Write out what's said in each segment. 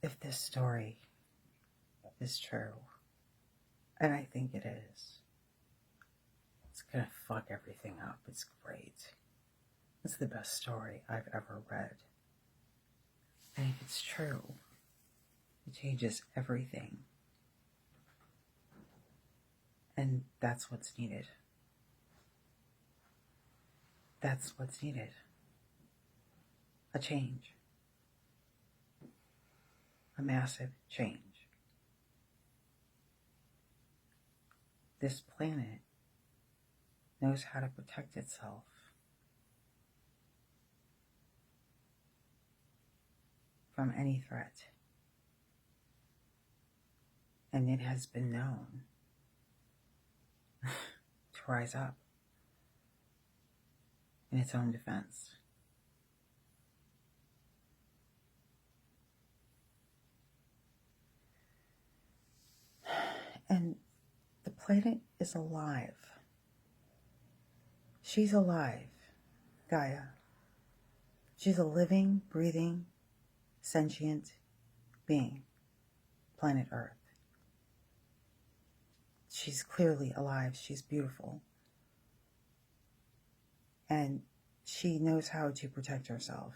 if this story is true, and I think it is, it's gonna fuck everything up. It's great. It's the best story I've ever read. And if it's true, it changes everything. And that's what's needed. That's what's needed. A change. A massive change. This planet knows how to protect itself. From any threat. And it has been known to rise up in its own defense. And the planet is alive. She's alive, Gaia. She's a living, breathing, sentient being, planet Earth. She's clearly alive. She's beautiful. And she knows how to protect herself.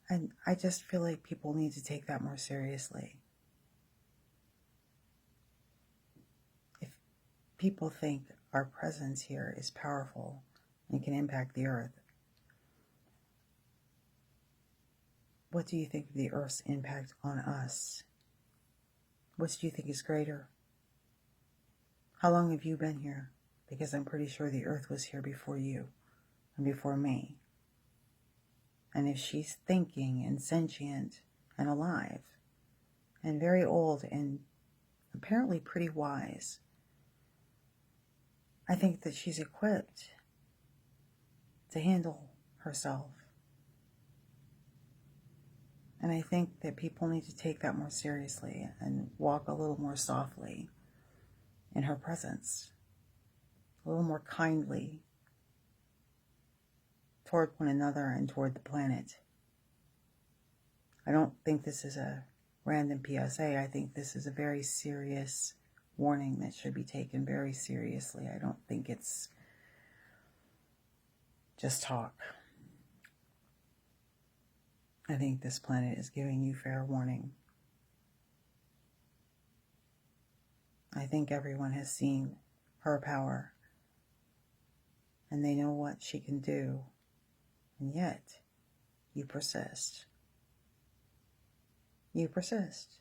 And I just feel like people need to take that more seriously. If people think our presence here is powerful and can impact the Earth, what do you think of the Earth's impact on us? What do you think is greater? How long have you been here? Because I'm pretty sure the Earth was here before you and before me. And if she's thinking and sentient and alive and very old and apparently pretty wise, I think that she's equipped to handle herself. And I think that people need to take that more seriously and walk a little more softly in her presence, a little more kindly toward one another and toward the planet. I don't think this is a random PSA. I think this is a very serious warning that should be taken very seriously. I don't think it's just talk. I think this planet is giving you fair warning. I think everyone has seen her power and they know what she can do, and yet you persist. You persist,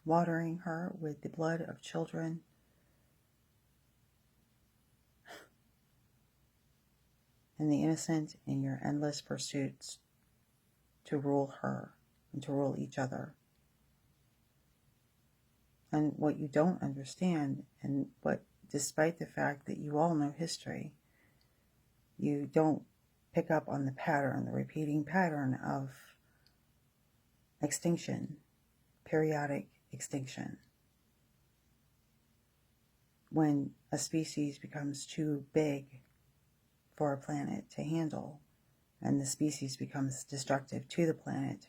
watering her with the blood of children, and the innocent in your endless pursuits to rule her and to rule each other. And what you don't understand, and what, despite the fact that you all know history, you don't pick up on the pattern, the repeating pattern of extinction, periodic extinction. When a species becomes too big for a planet to handle, and the species becomes destructive to the planet,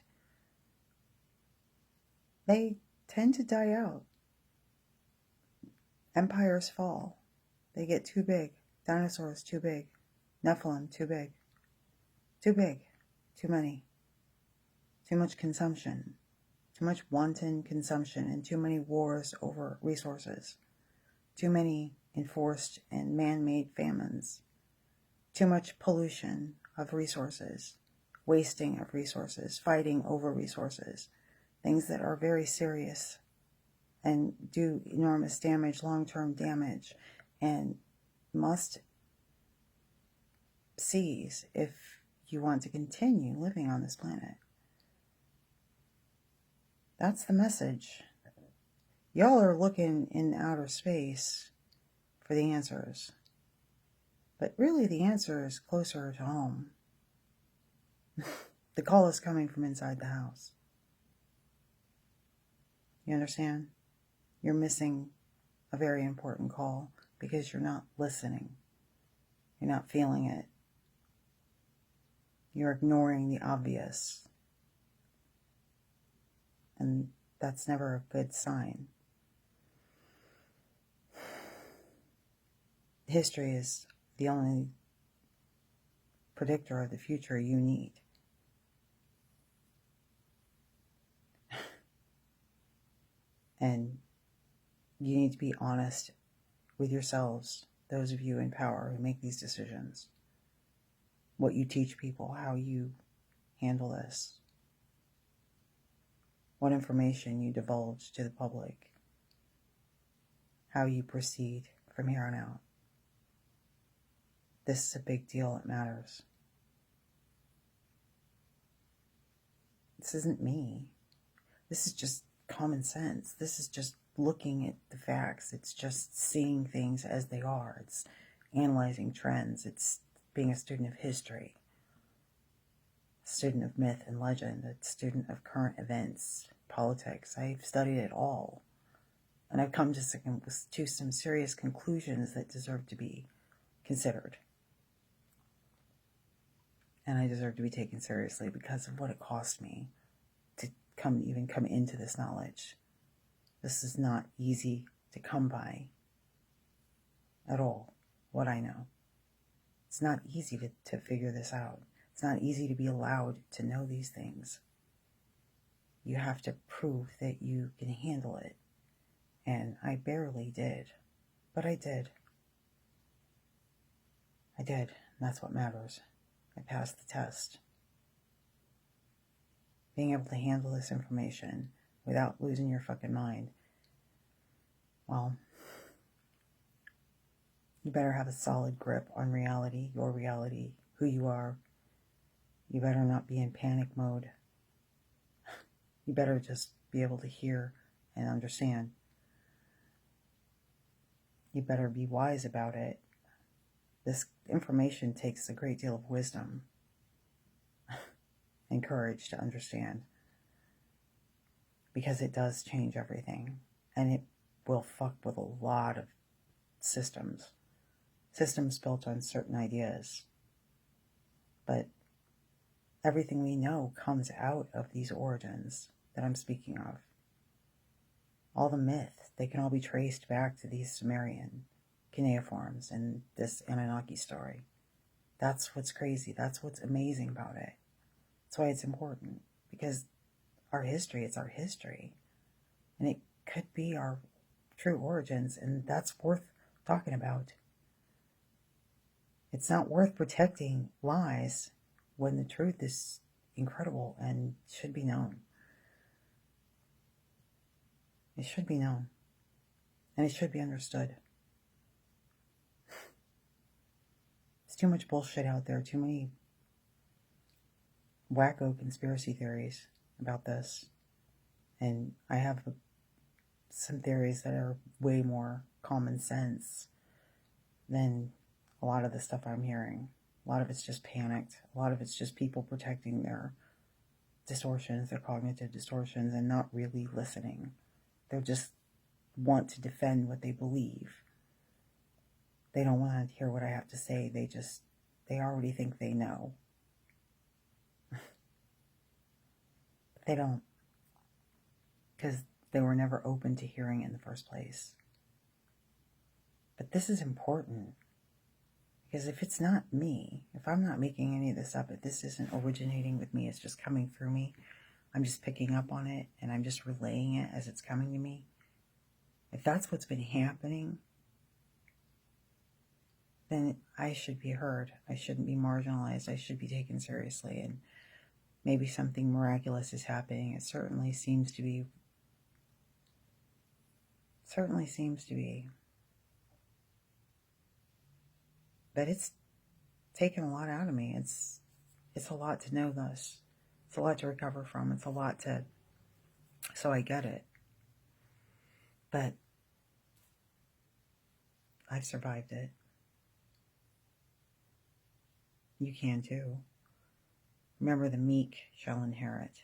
they tend to die out. Empires fall. They get too big. Dinosaurs too big. Nephilim too big. Too big. Too many. Too much consumption. Too much wanton consumption and too many wars over resources. Too many enforced and man-made famines. Too much pollution of resources, wasting of resources, fighting over resources, things that are very serious and do enormous damage, long-term damage, and must cease if you want to continue living on this planet. That's the message. Y'all are looking in outer space for the answers. But really the answer is closer to home. The call is coming from inside the house. You understand? You're missing a very important call because you're not listening. You're not feeling it. You're ignoring the obvious. And that's never a good sign. History is the only predictor of the future you need. And you need to be honest with yourselves, those of you in power who make these decisions. What you teach people, how you handle this, what information you divulge to the public, how you proceed from here on out. This is a big deal. It matters. This isn't me. This is just common sense. This is just looking at the facts. It's just seeing things as they are. It's analyzing trends. It's being a student of history, a student of myth and legend, a student of current events, politics. I've studied it all. And I've come to some serious conclusions that deserve to be considered. And I deserve to be taken seriously because of what it cost me to even come into this knowledge. This is not easy to come by at all, what I know. It's not easy to figure this out. It's not easy to be allowed to know these things. You have to prove that you can handle it. And I barely did. But I did. I did. And that's what matters. I passed the test. Being able to handle this information without losing your fucking mind. Well, you better have a solid grip on reality, your reality, who you are. You better not be in panic mode. You better just be able to hear and understand. You better be wise about it. This information takes a great deal of wisdom and courage to understand, because it does change everything, and it will fuck with a lot of systems built on certain ideas. But everything we know comes out of these origins that I'm speaking of. All the myth, they can all be traced back to these Sumerian cuneiforms and this Anunnaki story. That's what's crazy. That's what's amazing about it. That's why it's important, because our history, it's our history. And it could be our true origins, and that's worth talking about. It's not worth protecting lies when the truth is incredible and should be known. It should be known. And it should be understood. There's too much bullshit out there, too many wacko conspiracy theories about this. And I have some theories that are way more common sense than a lot of the stuff I'm hearing. A lot of it's just panicked. A lot of it's just people protecting their distortions, their cognitive distortions, and not really listening. They just want to defend what they believe. They don't want to hear what I have to say. They already think they know. But they don't. Because they were never open to hearing in the first place. But this is important. Because if it's not me, if I'm not making any of this up, if this isn't originating with me, it's just coming through me, I'm just picking up on it, and I'm just relaying it as it's coming to me. If that's what's been happening, then I should be heard. I shouldn't be marginalized. I should be taken seriously, and maybe something miraculous is happening. It certainly seems to be. But it's taken a lot out of me. It's a lot to know this. It's a lot to recover from. It's a lot to... So I get it. But I've survived it. You can too. Remember, the meek shall inherit.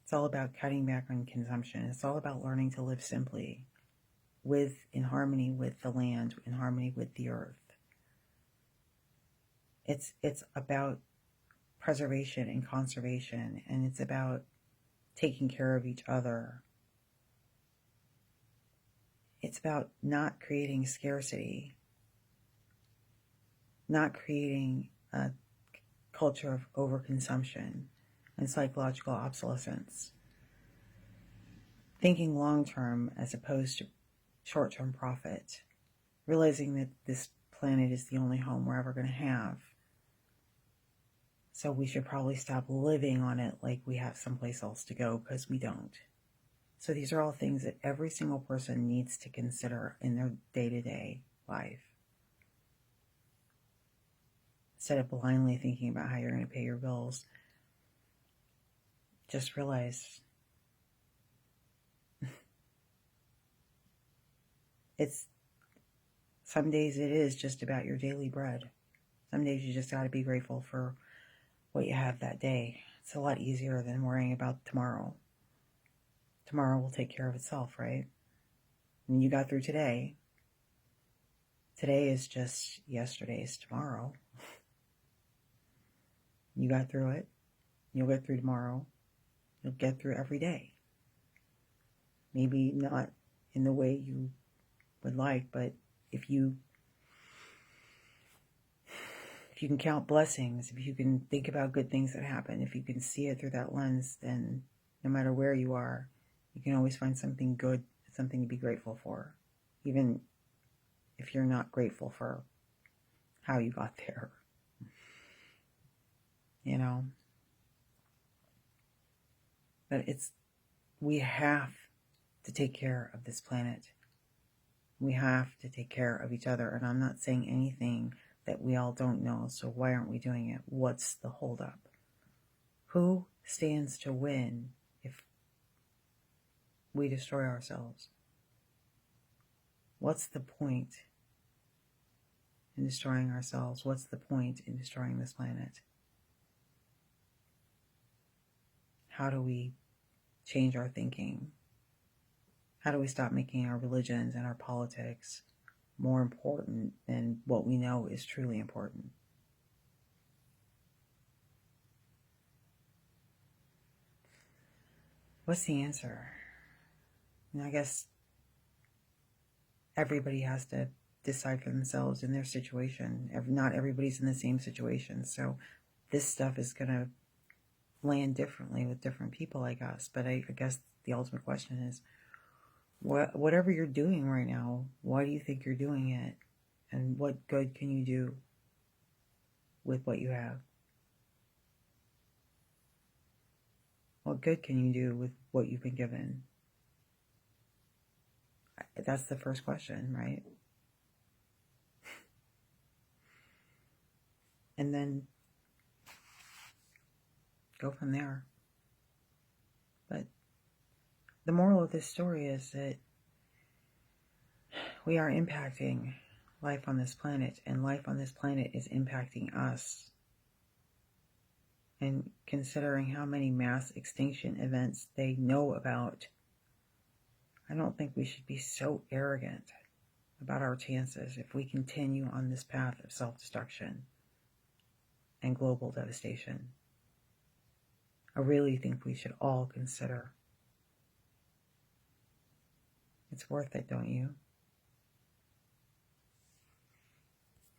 It's all about cutting back on consumption. It's all about learning to live simply, in harmony with the land, in harmony with the earth. It's about preservation and conservation, and it's about taking care of each other. It's about not creating scarcity, not creating a culture of overconsumption and psychological obsolescence. Thinking long term as opposed to short term profit. Realizing that this planet is the only home we're ever going to have. So we should probably stop living on it like we have someplace else to go, because we don't. So these are all things that every single person needs to consider in their day-to-day life. Instead of blindly thinking about how you're going to pay your bills, just realize some days it is just about your daily bread. Some days you just got to be grateful for what you have that day. It's a lot easier than worrying about tomorrow. Tomorrow will take care of itself, right? And you got through today. Today is just yesterday's tomorrow. You got through it. You'll get through tomorrow. You'll get through every day. Maybe not in the way you would like, but if you can count blessings, if you can think about good things that happen, if you can see it through that lens, then no matter where you are, you can always find something good, something to be grateful for, even if you're not grateful for how you got there. You know? But we have to take care of this planet. We have to take care of each other. And I'm not saying anything that we all don't know, so why aren't we doing it? What's the holdup? Who stands to win if we destroy ourselves? What's the point in destroying ourselves? What's the point in destroying this planet? How do we change our thinking? How do we stop making our religions and our politics more important than what we know is truly important? What's the answer? And I guess everybody has to decide for themselves in their situation. Not everybody's in the same situation, so this stuff is going to land differently with different people, I guess. But I guess the ultimate question is, whatever you're doing right now, why do you think you're doing it? And what good can you do with what you have? What good can you do with what you've been given? That's the first question, right? And then go from there. But the moral of this story is that we are impacting life on this planet, and life on this planet is impacting us. And considering how many mass extinction events they know about, I don't think we should be so arrogant about our chances if we continue on this path of self-destruction and global devastation. I really think we should all consider. It's worth it, don't you?